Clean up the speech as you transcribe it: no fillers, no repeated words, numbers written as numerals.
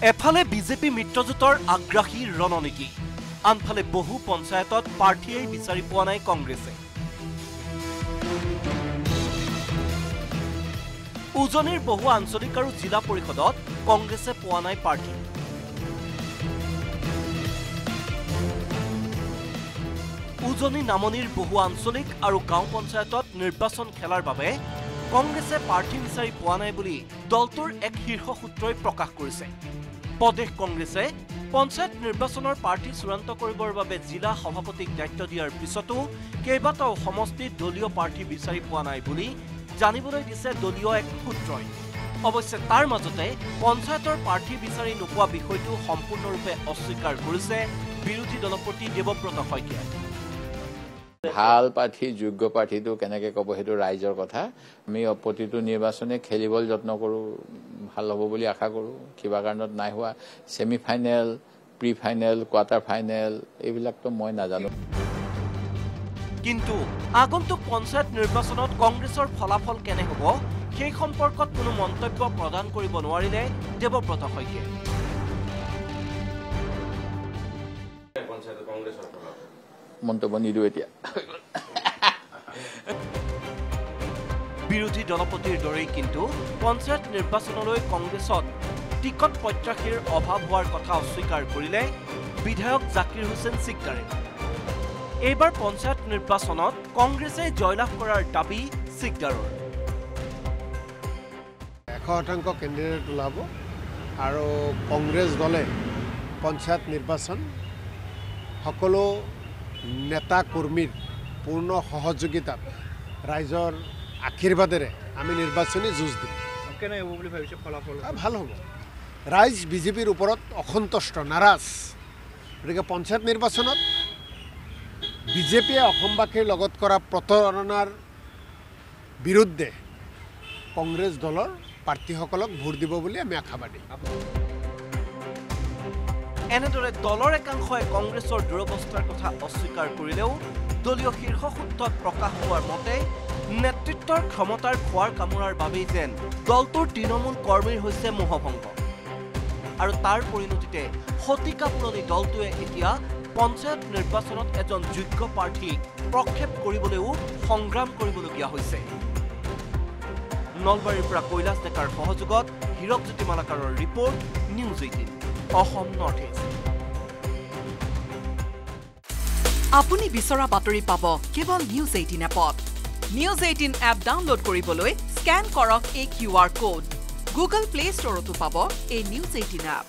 এফালে বিজেপি মিত্ৰজোঁটৰ আগ্ৰাসী ৰণনীতি, আনফালে বহু পঞ্চায়তত প্ৰাৰ্থীয়েই বিচাৰি পোৱা নাই কংগ্ৰেছে। উজনিৰ বহু আঞ্চলিক আৰু জিলা পৰিষদত কংগ্ৰেছে পোৱা নাই প্ৰাৰ্থী। উজনি নামনিৰ বহু আঞ্চলিক আৰু গাঁও পঞ্চায়তত নিৰ্বাচন খেলাৰ বাবে কংগ্ৰেছে প্ৰাৰ্থী বিচাৰি পোৱা নাই বুলি দলটোৰ এক শীৰ্ষ সূত্ৰই প্ৰকাশ কৰিছে। প্ৰদেশ কংগ্ৰেছে পঞ্চায়ত নিৰ্বাচনৰ প্ৰাৰ্থী চূড়ান্ত কৰিবৰ বাবে জিলা সভাপতিক দায়িত্ব দিয়াৰ পিছতো কেইবাটাও সমষ্টিত দলীয় প্ৰাৰ্থী বিচাৰি পোৱা নাই বুলি জানিবলৈ দিছে দলীয় এক সূত্ৰই। অৱশ্যে তাৰ মাজতে পঞ্চায়তৰ প্ৰাৰ্থী বিচাৰি নোপোৱা বিষয়টো সম্পূৰ্ণৰূপে অস্বীকাৰ কৰিছে বিৰোধী দলপতি দেৱব্ৰত শইকীয়াই। ভাল প্ৰাৰ্থী যোগ্য প্ৰাৰ্থীটো কেনেকৈ ক'ব সেইটো ৰাইজৰ কথা। আমি প্ৰতিটো নিৰ্বাচনে খেলিবলৈ যত্ন কৰোঁ, ভাল হ'ব বুলি আশা কৰোঁ। কিবা কাৰণত নাই হোৱা semi final, pre final, quarter final এইবিলাকতো মই নাজানো। কিন্তু আগন্তুক পঞ্চায়ত নিৰ্বাচনত কংগ্ৰেছৰ ফলাফল কেনে হ'ব সেই সম্পৰ্কত কোনো মন্তব্য প্ৰদান কৰিব নোৱাৰিলে দেৱব্ৰত শইকীয়াই। মন্তব্য নিদিওঁ এতিয়া। বিৰোধী দলপতিৰ দৰেই কিন্তু পঞ্চায়ত নিৰ্বাচনলৈ কংগ্ৰেছত টিকট প্ৰত্যাশীৰ অভাৱ হোৱাৰ কথা অস্বীকাৰ কৰিলে বিধায়ক জাকিৰ হুছেইন চিকদাৰে। এইবাৰ পঞ্চায়ত নিৰ্বাচনত কংগ্ৰেছে জয়লাভ কৰাৰ দাবী চিকদাৰৰ। 100% কেণ্ডিডেট ওলাব আৰু কংগ্ৰেছ দলে পঞ্চায়ত নিৰ্বাচন সকলো নেতা কৰ্মীৰ পূৰ্ণ সহযোগিতাত ৰাইজৰ আশীৰ্বাদেৰে আমি নিৰ্বাচনী যুঁজ দিম। কেনে হ'ব বুলি ভাবিছে ফলাফল? ভাল হ'ব। ৰাইজ বিজেপিৰ ওপৰত অসন্তুষ্ট, নাৰাজ। গতিকে পঞ্চায়ত নিৰ্বাচনত বিজেপিয়ে অসমবাসীৰ লগত কৰা প্ৰতাৰণাৰ বিৰুদ্ধে কংগ্ৰেছ দলৰ প্ৰাৰ্থীসকলক ভোট দিব বুলি আমি আশাবাদী। এনেদৰে দলৰ একাংশই কংগ্ৰেছৰ দুৰৱস্থাৰ কথা অস্বীকাৰ কৰিলেও দলীয় শীৰ্ষ সূত্ৰত প্ৰকাশ পোৱাৰ মতে নেতৃত্বৰ ক্ষমতাৰ খোৱাৰ কামোৰাৰ বাবেই যেন দলটোৰ তৃণমূল কৰ্মীৰ হৈছে মোহভংগ। আৰু তাৰ পৰিণতিতে শতিকা পুৰণি দলটোৱে এতিয়া পঞ্চায়ত নিৰ্বাচনত এজন যোগ্য প্ৰাৰ্থীক প্ৰক্ষেপ কৰিবলৈও সংগ্ৰাম কৰিবলগীয়া হৈছে। নলবাৰীৰ পৰা কৈলাশ ডেকাৰ সহযোগত হীৰকজ্যোতি মালাকাৰৰ report, news 18 Assam north east. আপুনি বিচৰা বাতৰি পাব কেৱল নিউজ 18 এপত। নিউজ 18 এপ ডাউনলোড কৰিবলৈ স্কেন কৰক এই QR কোড। গুগল প্লে ষ্টৰতো পাব এই নিউজ 18 এপ।